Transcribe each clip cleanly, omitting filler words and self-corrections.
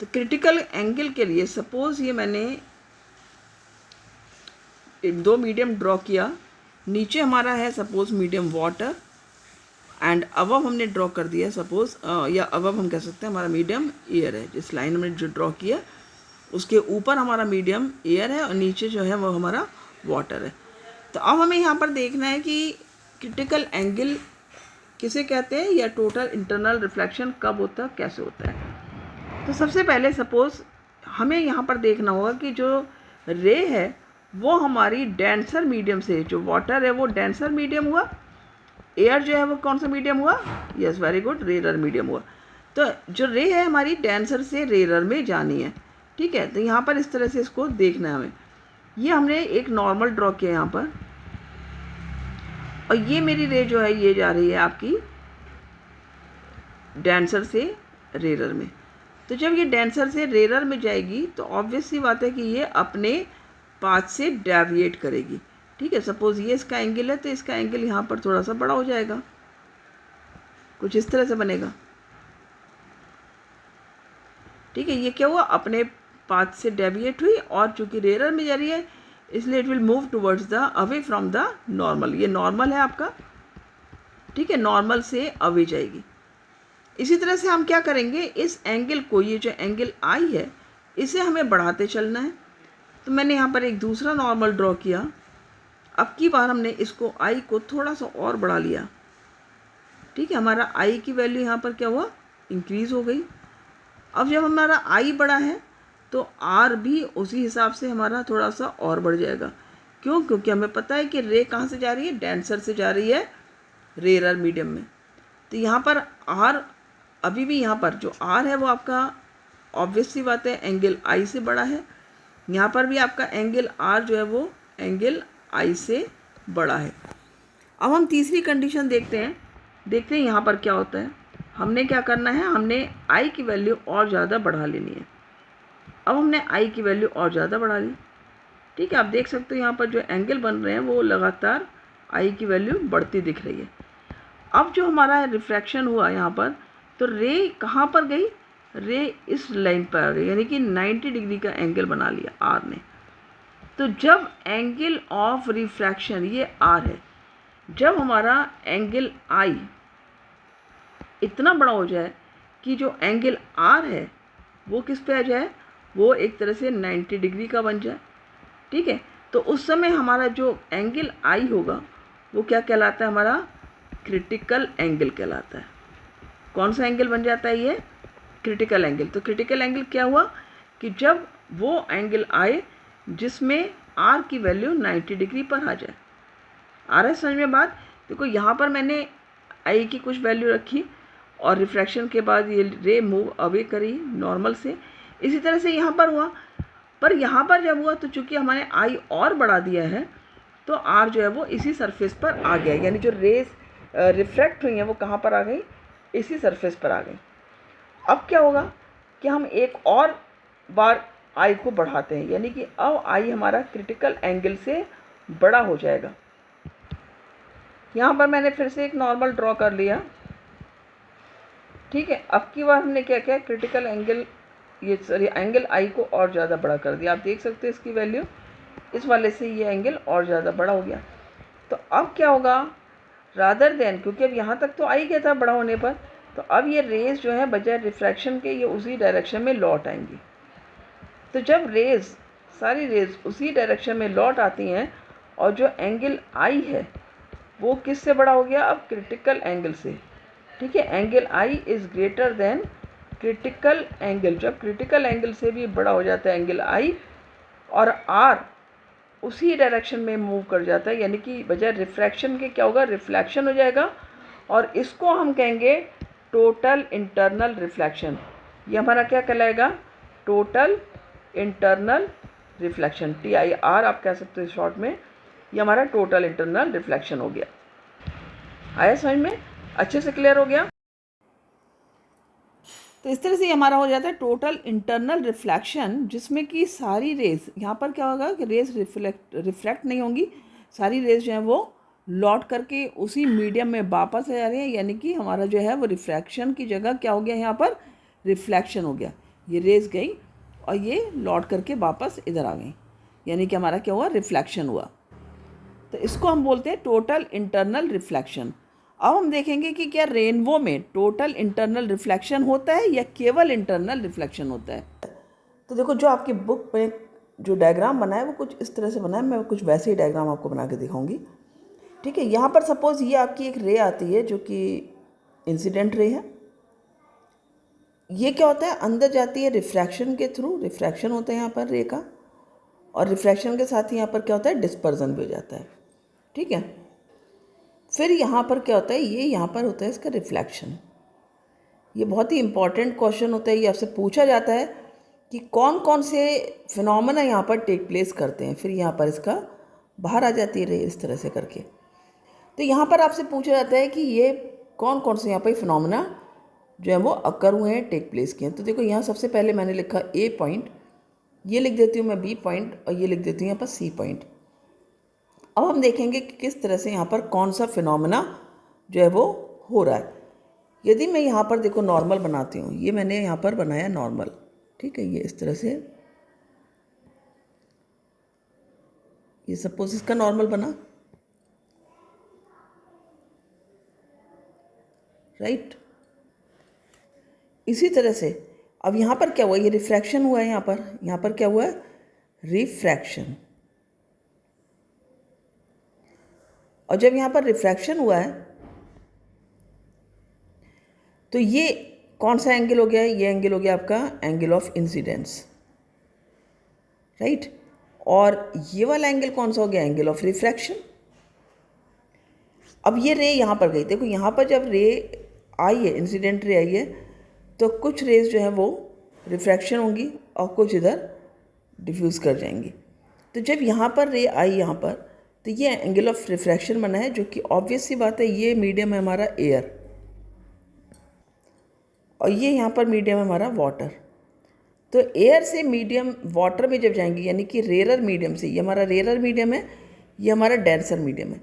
तो critical angle के लिए सपोज़ ये मैंने एक 2 मीडियम ड्रॉ किया, नीचे हमारा है suppose medium water and above हमने ड्रॉ कर दिया सपोज़, या अबव हम कह सकते हैं हमारा मीडियम एयर है। जिस लाइन हमने जो ड्रॉ किया उसके ऊपर हमारा मीडियम एयर है और नीचे जो है वो हमारा वाटर है। तो अब हमें यहाँ पर देखना है कि क्रिटिकल एंगल किसे कहते हैं या टोटल इंटरनल रिफ्लेक्शन कब होता है, कैसे होता है। तो सबसे पहले सपोज़ हमें यहाँ पर देखना होगा कि जो रे है वो हमारी डेंसर मीडियम से, जो वाटर है वो डेंसर मीडियम हुआ, एयर जो है वो कौन सा मीडियम हुआ, yes very good, rarer medium हुआ। तो जो रे है हमारी डेंसर से रेरर में जानी है, ठीक है। तो यहाँ पर इस तरह से इसको देखना है हमें। ये हमने एक नॉर्मल ड्रॉ किया यहाँ पर, और ये मेरी रे जो है ये जा रही है आपकी डेंसर से रेरर में। तो जब ये डेंसर से रेरर में जाएगी तो ऑब्वियस सी बात है कि ये अपने पाथ से डेविएट करेगी, ठीक है। सपोज़ ये इसका एंगल है तो इसका एंगल यहाँ पर थोड़ा सा बड़ा हो जाएगा, कुछ इस तरह से बनेगा, ठीक है। ये क्या हुआ, अपने पाथ से डेविएट हुई और चूंकि रेरर में जा रही है इसलिए it will move towards the away from the normal. ये नॉर्मल है आपका, ठीक है, नॉर्मल से अवे जाएगी। इसी तरह से हम क्या करेंगे, इस एंगल को, ये जो एंगल आई है इसे हमें बढ़ाते चलना है। तो मैंने यहाँ पर एक दूसरा नॉर्मल ड्रॉ किया। अब की बार हमने इसको आई को थोड़ा सा और बढ़ा लिया, ठीक है। हमारा आई की वैल्यू यहाँ पर क्या हुआ, इंक्रीज़ हो गई। अब जब हमारा आई बढ़ा है तो आर भी उसी हिसाब से हमारा थोड़ा सा और बढ़ जाएगा। क्यों, क्योंकि हमें पता है कि रे कहाँ से जा रही है, डेंसर से जा रही है रेरर मीडियम में। तो यहाँ पर आर, अभी भी यहाँ पर जो आर है वो आपका ऑब्वियस सी बात है एंगल आई से बड़ा है। यहाँ पर भी आपका एंगल आर जो है वो एंगल आई से बड़ा है। अब हम तीसरी कंडीशन देखते हैं यहाँ पर क्या होता है। हमने क्या करना है, हमने आई की वैल्यू और ज़्यादा बढ़ा लेनी है। अब हमने आई की वैल्यू और ज़्यादा बढ़ा ली, ठीक है। आप देख सकते हो यहाँ पर जो एंगल बन रहे हैं वो लगातार आई की वैल्यू बढ़ती दिख रही है। अब जो हमारा रिफ्रैक्शन हुआ यहाँ पर, तो रे कहाँ पर गई, रे इस लाइन पर आ गई, यानी कि 90 डिग्री का एंगल बना लिया आर ने। तो जब एंगल ऑफ रिफ्रैक्शन, ये आर है, जब हमारा एंगल आई इतना बड़ा हो जाए कि जो एंगल आर है वो किस पे आ जाए, वो एक तरह से 90 डिग्री का बन जाए, ठीक है। तो उस समय हमारा जो एंगल आई होगा वो क्या कहलाता है, हमारा क्रिटिकल एंगल कहलाता है। कौन सा एंगल बन जाता है, ये क्रिटिकल एंगल। तो क्रिटिकल एंगल क्या हुआ कि जब वो एंगल आए जिसमें आर की वैल्यू 90 डिग्री पर आ जाए। आ रहा है समझ में बात। देखो यहाँ पर मैंने आई की कुछ वैल्यू रखी और रिफ्रैक्शन के बाद ये रे मूव अवे करी नॉर्मल से। इसी तरह से यहाँ पर हुआ, पर यहाँ पर जब हुआ तो चूंकि हमारे आई और बढ़ा दिया है तो आर जो है वो इसी सरफेस पर आ गया, यानी जो रेस रिफ्रैक्ट हुई हैं वो कहाँ पर आ गई, इसी सरफेस पर आ गई। अब क्या होगा कि हम एक और बार आई को बढ़ाते हैं, यानी कि अब आई हमारा क्रिटिकल एंगल से बड़ा हो जाएगा। यहाँ पर मैंने फिर से एक नॉर्मल ड्रॉ कर लिया, ठीक है। अब की बार हमने क्या किया, क्रिटिकल एंगल, ये सॉरी एंगल आई को और ज़्यादा बड़ा कर दिया। आप देख सकते हैं इसकी वैल्यू इस वाले से ये एंगल और ज़्यादा बड़ा हो गया। तो अब क्या होगा, रादर देन, क्योंकि अब यहाँ तक तो आई गया था बड़ा होने पर, तो अब ये रेज जो है बजाय रिफ्रैक्शन के ये उसी डायरेक्शन में लौट आएंगी। तो जब रेज, सारी रेज उसी डायरेक्शन में लौट आती हैं और जो एंगल आई है वो किससे बड़ा हो गया, अब क्रिटिकल एंगल से, ठीक है। Angle I is greater than critical angle. जब क्रिटिकल एंगल से भी बड़ा हो जाता है एंगल आई और आर उसी डायरेक्शन में मूव कर जाता है, यानी कि बजाय रिफ्रैक्शन के क्या होगा, रिफ्लेक्शन हो जाएगा, और इसको हम कहेंगे टोटल इंटरनल रिफ्लेक्शन। ये हमारा क्या कहलाएगा, टोटल इंटरनल रिफ्लेक्शन, TIR आप कह सकते हो शॉर्ट में। ये हमारा टोटल इंटरनल रिफ्लेक्शन हो गया। आया समझ में, अच्छे से क्लियर हो गया। तो इस तरह से हमारा हो जाता है टोटल इंटरनल रिफ्लेक्शन, जिसमें कि सारी रेज, यहाँ पर क्या होगा कि रेज रिफ्लेक्ट नहीं होंगी, सारी रेज जो है वो लौट करके उसी मीडियम में वापस आ जा रही है, यानी कि हमारा जो है वो रिफ्रैक्शन की जगह क्या हो गया, यहाँ पर रिफ्लेक्शन हो गया। ये रेज गई और ये लौट करके वापस इधर आ गई, यानी कि हमारा क्या हुआ, रिफ्लेक्शन हुआ। तो इसको हम बोलते हैं टोटल इंटरनल रिफ्लेक्शन। अब हम देखेंगे कि क्या रेनबो में टोटल इंटरनल रिफ्लेक्शन होता है या केवल इंटरनल रिफ्लेक्शन होता है। तो देखो, जो आपकी बुक में जो डायग्राम बना है वो कुछ इस तरह से बना है, मैं कुछ वैसे ही डायग्राम आपको बना के दिखाऊंगी। ठीक है, यहाँ पर सपोज़ ये आपकी एक रे आती है जो कि इंसिडेंट रे है। ये क्या होता है, अंदर जाती है रिफ्रैक्शन के थ्रू, रिफ्रैक्शन होता है यहाँ पर रे का, और रिफ्रैक्शन के साथ ही यहाँ पर क्या होता है, डिस्पर्जन भी हो जाता है। ठीक है, फिर यहाँ पर क्या होता है, ये यहाँ पर होता है इसका रिफ्लेक्शन। ये बहुत ही इंपॉर्टेंट क्वेश्चन होता है, ये आपसे पूछा जाता है कि कौन कौन से फिनोमेना यहाँ पर टेक प्लेस करते हैं। फिर यहाँ पर इसका बाहर आ जाती है रे इस तरह से करके। तो यहाँ पर आपसे पूछा जाता है कि ये कौन कौन से यहाँ पर फिनोमेना जो है वो अकर हुए हैं, टेक प्लेस किए हैं। तो देखो, यहाँ सबसे पहले मैंने लिखा ए पॉइंट, ये लिख देती हूँ मैं बी पॉइंट, और ये लिख देती हूँ यहाँ पर सी पॉइंट। अब हम देखेंगे कि किस तरह से यहाँ पर कौन सा फिनोमेना जो है वो हो रहा है। यदि मैं यहाँ पर देखो नॉर्मल बनाती हूँ, ये मैंने यहाँ पर बनाया नॉर्मल। ठीक है, ये इस तरह से, ये सपोज इसका नॉर्मल बना, राइट। इसी तरह से अब यहाँ पर क्या हुआ, ये रिफ्रैक्शन हुआ है, यहाँ पर क्या हुआ है, रिफ्रैक्शन। और जब यहाँ पर रिफ्रैक्शन हुआ है तो ये कौन सा एंगल हो गया है, ये एंगल हो गया आपका एंगल ऑफ इंसिडेंस, राइट। और ये वाला एंगल कौन सा हो गया, एंगल ऑफ रिफ्रैक्शन। अब ये रे यहाँ पर गई, देखो यहाँ पर जब रे आई है, इंसिडेंट रे आई है, तो कुछ रेज जो है वो रिफ्रैक्शन होंगी और कुछ इधर डिफ्यूज़ कर जाएंगी। तो जब यहाँ पर रे आई यहाँ पर, तो ये एंगल ऑफ रिफ्रैक्शन बना है, जो कि ऑब्वियस सी बात है, ये मीडियम है हमारा एयर, और ये यहाँ पर मीडियम है हमारा वाटर। तो एयर से मीडियम वाटर में जब जाएंगी, यानी कि रेरर मीडियम से, ये हमारा रेरर मीडियम है, ये हमारा डेंसर मीडियम है।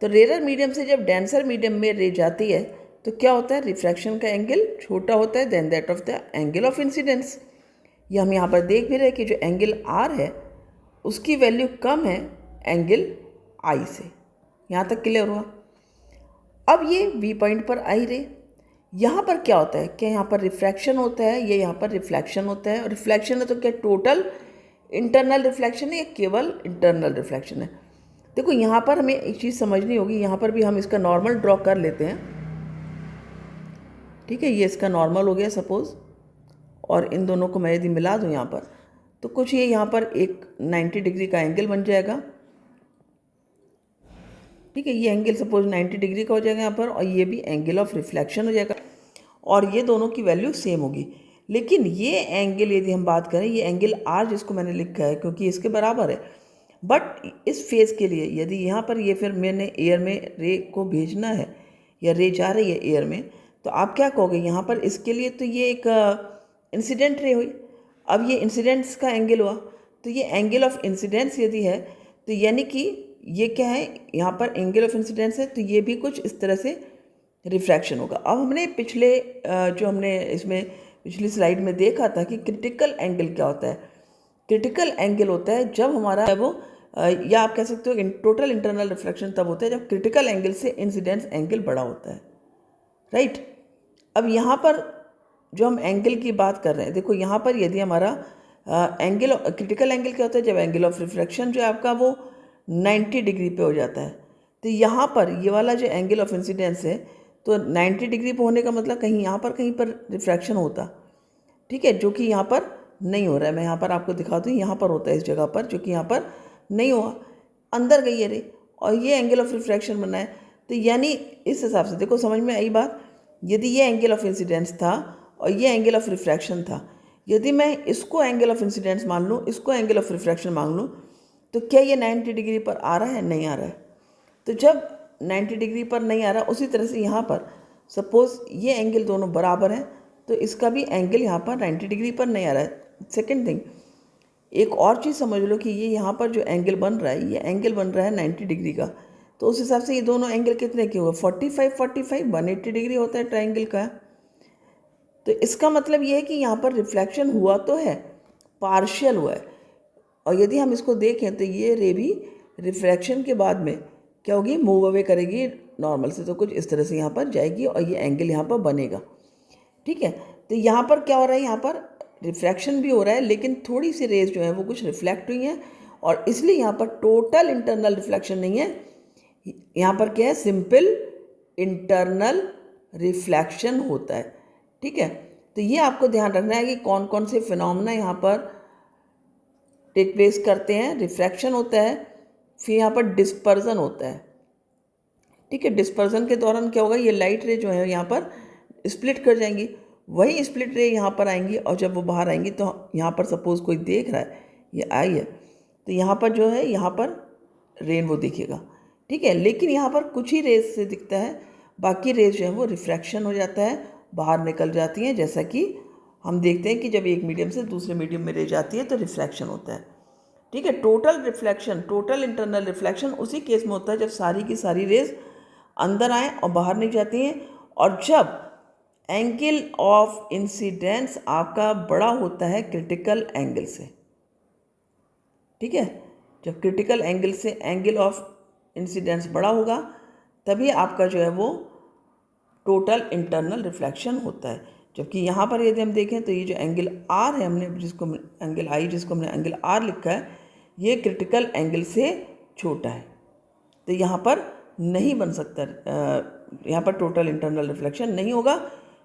तो रेरर मीडियम से जब डेंसर मीडियम में रे जाती है तो क्या होता है, रिफ्रैक्शन का एंगल छोटा होता है than that of the angle of incidence. ये हम यहाँ पर देख भी रहे हैं कि जो एंगल आर है उसकी वैल्यू कम है एंगल आई से। यहाँ तक क्लियर हुआ। अब ये वी पॉइंट पर आई रे, यहाँ पर क्या होता है, क्या यहाँ पर रिफ्रैक्शन होता है, ये यहाँ पर रिफ्लेक्शन होता है। और रिफ्लेक्शन है तो क्या टोटल इंटरनल रिफ्लेक्शन है या केवल इंटरनल रिफ्लेक्शन है। देखो, यहाँ पर हमें एक चीज़ समझनी होगी, यहाँ पर भी हम इसका नॉर्मल ड्रॉ कर लेते हैं। ठीक है, ये इसका नॉर्मल हो गया सपोज़, और इन दोनों को मैं यदि मिला दूँ यहाँ पर, तो कुछ ये यहाँ पर एक 90 डिग्री का एंगल बन जाएगा। ठीक है, ये एंगल सपोज 90 डिग्री का हो जाएगा यहाँ पर, और ये भी एंगल ऑफ रिफ्लेक्शन हो जाएगा, और ये दोनों की वैल्यू सेम होगी। लेकिन ये एंगल यदि हम बात करें, ये एंगल आर जिसको मैंने लिखा है क्योंकि इसके बराबर है, बट इस फेज़ के लिए यदि यहाँ पर ये फिर मैंने एयर में रे को भेजना है या रे जा रही है एयर में, तो आप क्या कहोगे यहाँ पर इसके लिए, तो ये एक इंसिडेंट रे हुई। अब ये इंसिडेंट्स का एंगल हुआ, तो ये एंगल ऑफ इंसिडेंस यदि है तो यानी कि ये क्या है, यहाँ पर एंगल ऑफ इंसिडेंस है, तो ये भी कुछ इस तरह से रिफ्रैक्शन होगा। अब हमने पिछले जो हमने इसमें पिछली स्लाइड में देखा था कि क्रिटिकल एंगल क्या होता है। क्रिटिकल एंगल होता है जब हमारा वो या आप कह सकते हो टोटल इंटरनल रिफ्लेक्शन तब होता है जब क्रिटिकल एंगल से इंसिडेंस एंगल बड़ा होता है, राइट। अब यहाँ पर जो हम एंगल की बात कर रहे हैं, देखो यहाँ पर यदि हमारा एंगल क्रिटिकल एंगल क्या होता है, जब एंगल ऑफ रिफ्लेक्शन जो है आपका वो 90 डिग्री पे हो जाता है। तो यहाँ पर ये वाला जो एंगल ऑफ इंसिडेंस है, तो 90 डिग्री पे होने का मतलब कहीं यहाँ पर कहीं पर रिफ्रैक्शन होता, ठीक है, जो कि यहाँ पर नहीं हो रहा है। मैं यहाँ पर आपको दिखा दूँ, यहाँ पर होता है इस जगह पर, जो कि यहाँ पर नहीं हुआ, अंदर गई है रे, और ये एंगल ऑफ रिफ्रैक्शन बना है। तो यानी इस हिसाब से देखो, समझ में आई बात। यदि ये एंगल ऑफ इंसिडेंस था और ये एंगल ऑफ रिफ्रैक्शन था, यदि मैं इसको एंगल ऑफ इंसिडेंस मान लूँ, इसको एंगल ऑफ रिफ्रैक्शन मान लूँ, तो क्या ये 90 डिग्री पर आ रहा है, नहीं आ रहा है। तो जब 90 डिग्री पर नहीं आ रहा, उसी तरह से यहाँ पर सपोज़ ये एंगल दोनों बराबर हैं, तो इसका भी एंगल यहाँ पर 90 डिग्री पर नहीं आ रहा है। सेकंड थिंग, एक और चीज़ समझ लो कि ये यहाँ पर जो एंगल बन रहा है, ये एंगल बन रहा है 90 डिग्री का, तो उस हिसाब से ये दोनों एंगल कितने के हुए, 45 180 डिग्री होता है ट्राइंगल का। तो इसका मतलब ये है कि यहाँ पर रिफ्लेक्शन हुआ तो है, पार्शियल हुआ है। और यदि हम इसको देखें तो ये रे भी रिफ्रैक्शन के बाद में क्या होगी, मूव अवे करेगी नॉर्मल से, तो कुछ इस तरह से यहाँ पर जाएगी और ये एंगल यहाँ पर बनेगा। ठीक है, तो यहाँ पर क्या हो रहा है, यहाँ पर रिफ्रैक्शन भी हो रहा है लेकिन थोड़ी सी रेज जो है वो कुछ रिफ्लेक्ट हुई हैं और इसलिए यहाँ पर टोटल इंटरनल रिफ्लेक्शन नहीं है, यहाँ पर क्या है, सिंपल इंटरनल रिफ्लेक्शन होता है। ठीक है, तो ये आपको ध्यान रखना है कि कौन कौन से फिनोमेना यहाँ पर टेक प्लेस करते हैं। रिफ्रैक्शन होता है, फिर यहाँ पर डिस्पर्जन होता है। ठीक है, डिस्पर्जन के दौरान क्या होगा, ये लाइट रे जो है यहाँ पर स्प्लिट कर जाएंगी, वही स्प्लिट रे यहाँ पर आएंगी और जब वो बाहर आएंगी तो यहाँ पर सपोज़ कोई देख रहा है, ये आई है, तो यहाँ पर जो है यहाँ पर रेनबो दिखेगा। ठीक है, लेकिन यहाँ पर कुछ ही रेज से दिखता है, बाकी रेज जो है वो रिफ्रैक्शन हो जाता है, बाहर निकल जाती हैं। जैसा कि हम देखते हैं कि जब एक मीडियम से दूसरे मीडियम में रे जाती है तो रिफ्रैक्शन होता है। ठीक है, total reflection, total internal reflection उसी केस में होता है जब सारी की सारी रेज अंदर आएँ और बाहर नहीं जाती हैं, और जब एंगल ऑफ इंसिडेंस आपका बड़ा होता है क्रिटिकल एंगल से। ठीक है, जब क्रिटिकल एंगल से एंगल ऑफ इंसिडेंस बड़ा होगा तभी आपका जो है वो टोटल इंटरनल रिफ्लेक्शन होता है। जबकि यहाँ पर यदि हम देखें तो ये जो एंगल आर है, हमने जिसको एंगल आई जिसको हमने एंगल आर लिखा है, ये क्रिटिकल एंगल से छोटा है, तो यहाँ पर नहीं बन सकता, यहाँ पर टोटल इंटरनल रिफ्लेक्शन नहीं होगा,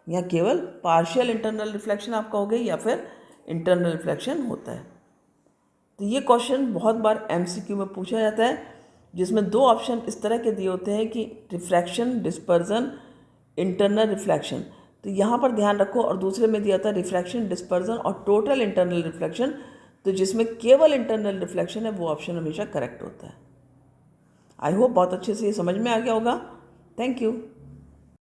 यहाँ केवल पार्शियल इंटरनल रिफ्लेक्शन आपका हो गई या फिर इंटरनल रिफ्लेक्शन होता है। तो ये क्वेश्चन बहुत बार एमसीक्यू में पूछा जाता है, जिसमें दो ऑप्शन इस तरह के दिए होते हैं कि रिफ्रैक्शन, डिस्पर्जन, इंटरनल रिफ्लेक्शन। तो यहाँ पर ध्यान रखो, और दूसरे में दिया था रिफ्रैक्शन, डिस्पर्जन और टोटल इंटरनल रिफ्लेक्शन, तो जिसमें केवल इंटरनल रिफ्लेक्शन है वो ऑप्शन हमेशा करेक्ट होता है। आई होप बहुत अच्छे से ये समझ में आ गया होगा। Thank you.